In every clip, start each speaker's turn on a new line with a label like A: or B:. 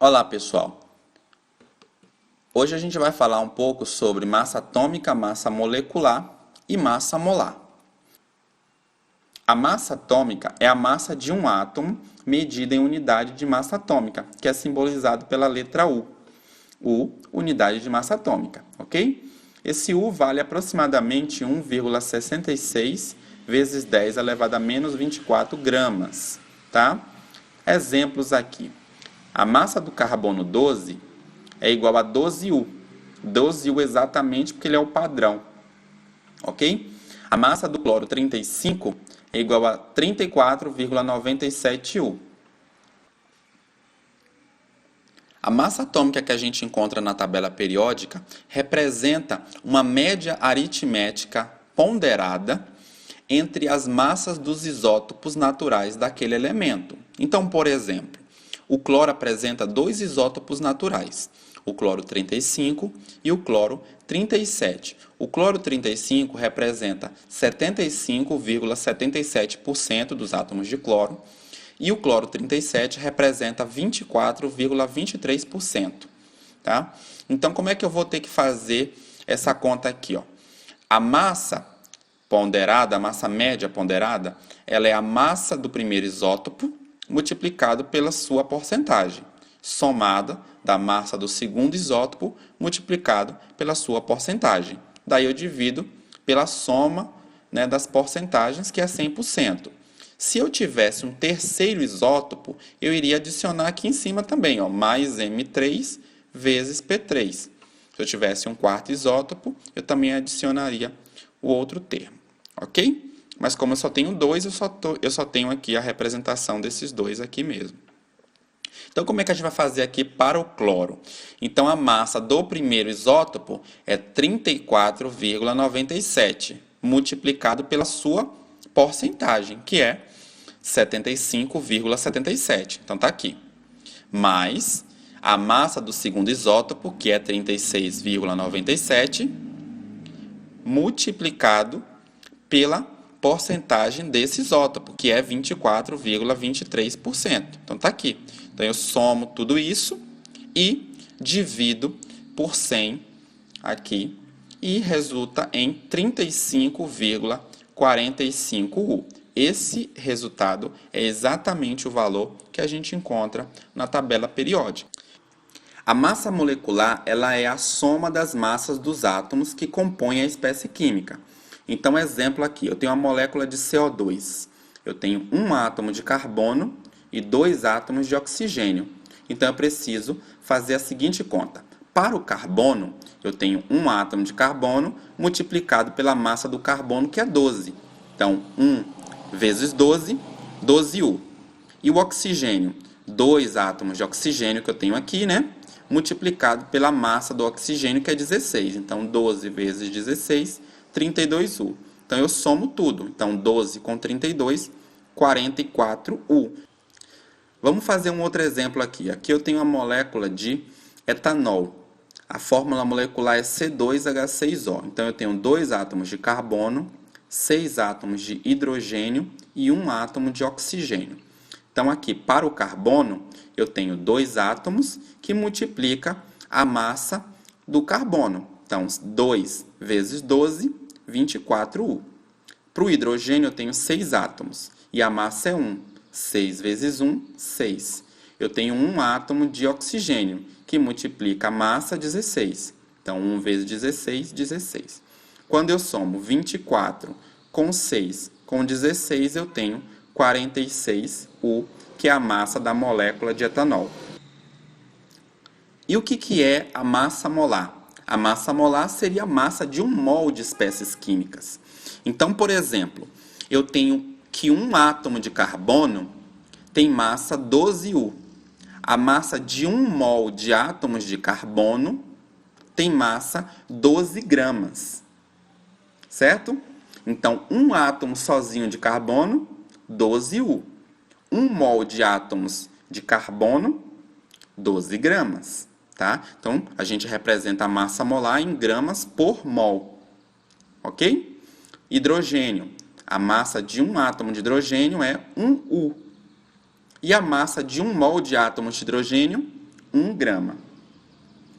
A: Olá, pessoal. Hoje a gente vai falar um pouco sobre massa atômica, massa molecular e massa molar. A massa atômica é a massa de um átomo medida em unidade de massa atômica, que é simbolizado pela letra U. U, unidade de massa atômica, ok? Esse U vale aproximadamente 1,66 vezes 10 elevado a menos 24 gramas, tá? Exemplos aqui. A massa do carbono 12 é igual a 12U. 12U exatamente porque ele é o padrão, ok? A massa do cloro 35 é igual a 34,97U. A massa atômica que a gente encontra na tabela periódica representa uma média aritmética ponderada entre as massas dos isótopos naturais daquele elemento. Então, por exemplo, o cloro apresenta dois isótopos naturais, o cloro 35 e o cloro 37. O cloro 35 representa 75,77% dos átomos de cloro e o cloro 37 representa 24,23%. Tá? Então, como é que eu vou ter que fazer essa conta aqui? Ó? A massa ponderada, a massa média ponderada, ela é a massa do primeiro isótopo multiplicado pela sua porcentagem, somada da massa do segundo isótopo multiplicado pela sua porcentagem. Daí eu divido pela soma, né, das porcentagens, que é 100%. Se eu tivesse um terceiro isótopo, eu iria adicionar aqui em cima também, ó, mais M3 vezes P3. Se eu tivesse um quarto isótopo, eu também adicionaria o outro termo, ok? Mas como eu só tenho dois, eu só tenho aqui a representação desses dois aqui mesmo. Então, como é que a gente vai fazer aqui para o cloro? Então, a massa do primeiro isótopo é 34,97, multiplicado pela sua porcentagem, que é 75,77. Então, está aqui. Mais a massa do segundo isótopo, que é 36,97, multiplicado pela porcentagem desse isótopo, que é 24,23%. Então, está aqui. Então, eu somo tudo isso e divido por 100 aqui e resulta em 35,45U. Esse resultado é exatamente o valor que a gente encontra na tabela periódica. A massa molecular, ela é a soma das massas dos átomos que compõem a espécie química. Então, exemplo aqui, eu tenho uma molécula de CO2. Eu tenho um átomo de carbono e dois átomos de oxigênio. Então, eu preciso fazer a seguinte conta. Para o carbono, eu tenho um átomo de carbono multiplicado pela massa do carbono, que é 12. Então, 1 vezes 12, 12U. E o oxigênio, dois átomos de oxigênio que eu tenho aqui, né? Multiplicado pela massa do oxigênio, que é 16. Então, 12 vezes 16, 32U. Então, eu somo tudo. Então, 12 com 32, 44U. Vamos fazer um outro exemplo aqui. Aqui eu tenho uma molécula de etanol. A fórmula molecular é C2H6O. Então, eu tenho dois átomos de carbono, 6 átomos de hidrogênio e um átomo de oxigênio. Então, aqui, para o carbono, eu tenho dois átomos que multiplica a massa do carbono. Então, 2 vezes 12, 24U. Para o hidrogênio, eu tenho 6 átomos e a massa é 1. 6 vezes 1, 6. Eu tenho um átomo de oxigênio, que multiplica a massa 16. Então, 1 vezes 16, 16. Quando eu somo 24 com 6 com 16, eu tenho 46U, que é a massa da molécula de etanol. E o que é a massa molar? A massa molar seria a massa de um mol de espécies químicas. Então, por exemplo, eu tenho que um átomo de carbono tem massa 12U. A massa de um mol de átomos de carbono tem massa 12 gramas. Certo? Então, um átomo sozinho de carbono, 12U. Um mol de átomos de carbono, 12 gramas. Tá? Então, a gente representa a massa molar em gramas por mol. Ok? Hidrogênio. A massa de um átomo de hidrogênio é 1U. E a massa de um mol de átomos de hidrogênio, 1 grama.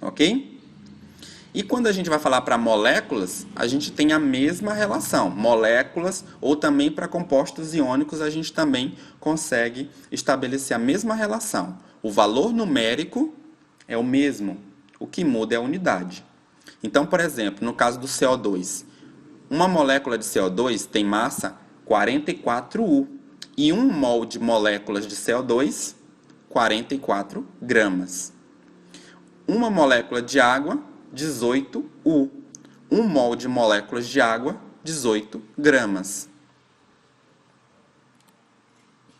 A: Ok? E quando a gente vai falar para moléculas, a gente tem a mesma relação. Moléculas ou também para compostos iônicos, a gente também consegue estabelecer a mesma relação. O valor numérico é o mesmo. O que muda é a unidade. Então, por exemplo, no caso do CO2, uma molécula de CO2 tem massa 44U e 1 mol de moléculas de CO2, 44 gramas. Uma molécula de água, 18U. 1 mol de moléculas de água, 18 gramas.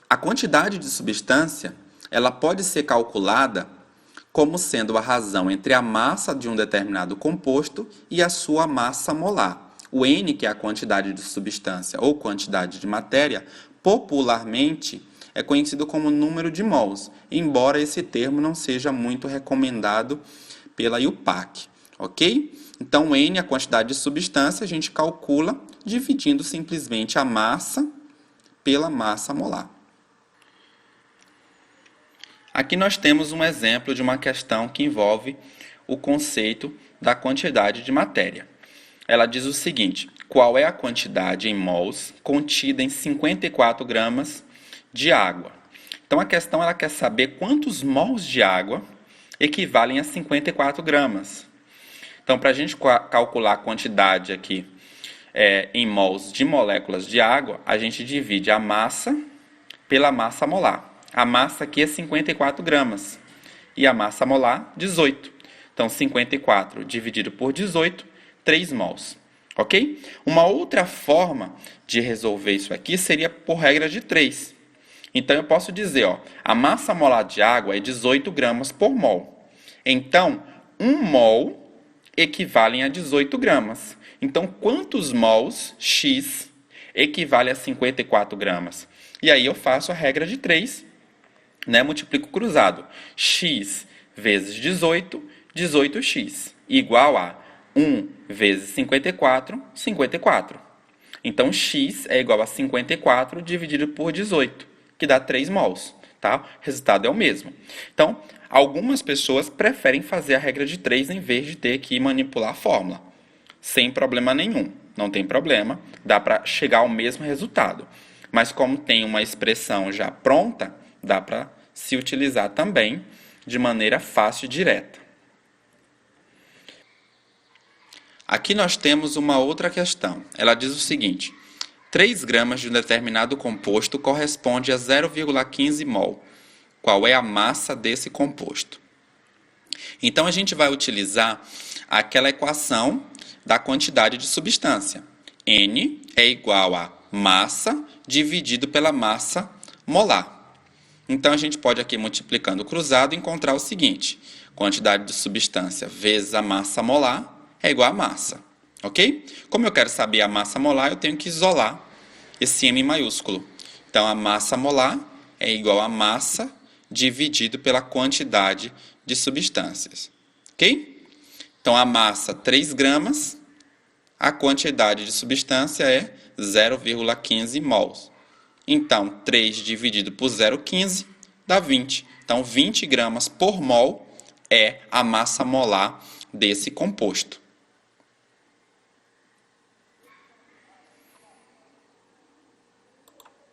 A: A quantidade de substância, ela pode ser calculada como sendo a razão entre a massa de um determinado composto e a sua massa molar. O N, que é a quantidade de substância ou quantidade de matéria, popularmente é conhecido como número de mols, embora esse termo não seja muito recomendado pela IUPAC, ok? Então, N, a quantidade de substância, a gente calcula dividindo simplesmente a massa pela massa molar. Aqui nós temos um exemplo de uma questão que envolve o conceito da quantidade de matéria. Ela diz o seguinte: qual é a quantidade em mols contida em 54 gramas de água? Então a questão ela quer saber quantos mols de água equivalem a 54 gramas. Então, para a gente calcular a quantidade aqui em mols de moléculas de água, a gente divide a massa pela massa molar. A massa aqui é 54 gramas e a massa molar, 18. Então, 54 dividido por 18, 3 mols. Ok? Uma outra forma de resolver isso aqui seria por regra de 3. Então, eu posso dizer, a massa molar de água é 18 gramas por mol. Então, 1 mol equivale a 18 gramas. Então, quantos mols X equivale a 54 gramas? E aí eu faço a regra de 3, multiplico cruzado. X vezes 18, 18x, igual a 1 vezes 54, 54. Então, x é igual a 54 dividido por 18, que dá 3 mols. Tá? O resultado é o mesmo. Então, algumas pessoas preferem fazer a regra de 3 em vez de ter que manipular a fórmula. Sem problema nenhum. Não tem problema. Dá para chegar ao mesmo resultado. Mas como tem uma expressão já pronta, dá para se utilizar também de maneira fácil e direta. Aqui nós temos uma outra questão. Ela diz o seguinte: 3 gramas de um determinado composto corresponde a 0,15 mol. Qual é a massa desse composto? Então, a gente vai utilizar aquela equação da quantidade de substância. N é igual a massa dividido pela massa molar. Então, a gente pode aqui, multiplicando cruzado, encontrar o seguinte: quantidade de substância vezes a massa molar é igual a massa. Ok? Como eu quero saber a massa molar, eu tenho que isolar esse M maiúsculo. Então, a massa molar é igual a massa dividido pela quantidade de substâncias. Ok? Então, a massa, 3 gramas. A quantidade de substância é 0,15 mols. Então, 3 dividido por 0,15 dá 20. Então, 20 gramas por mol é a massa molar desse composto.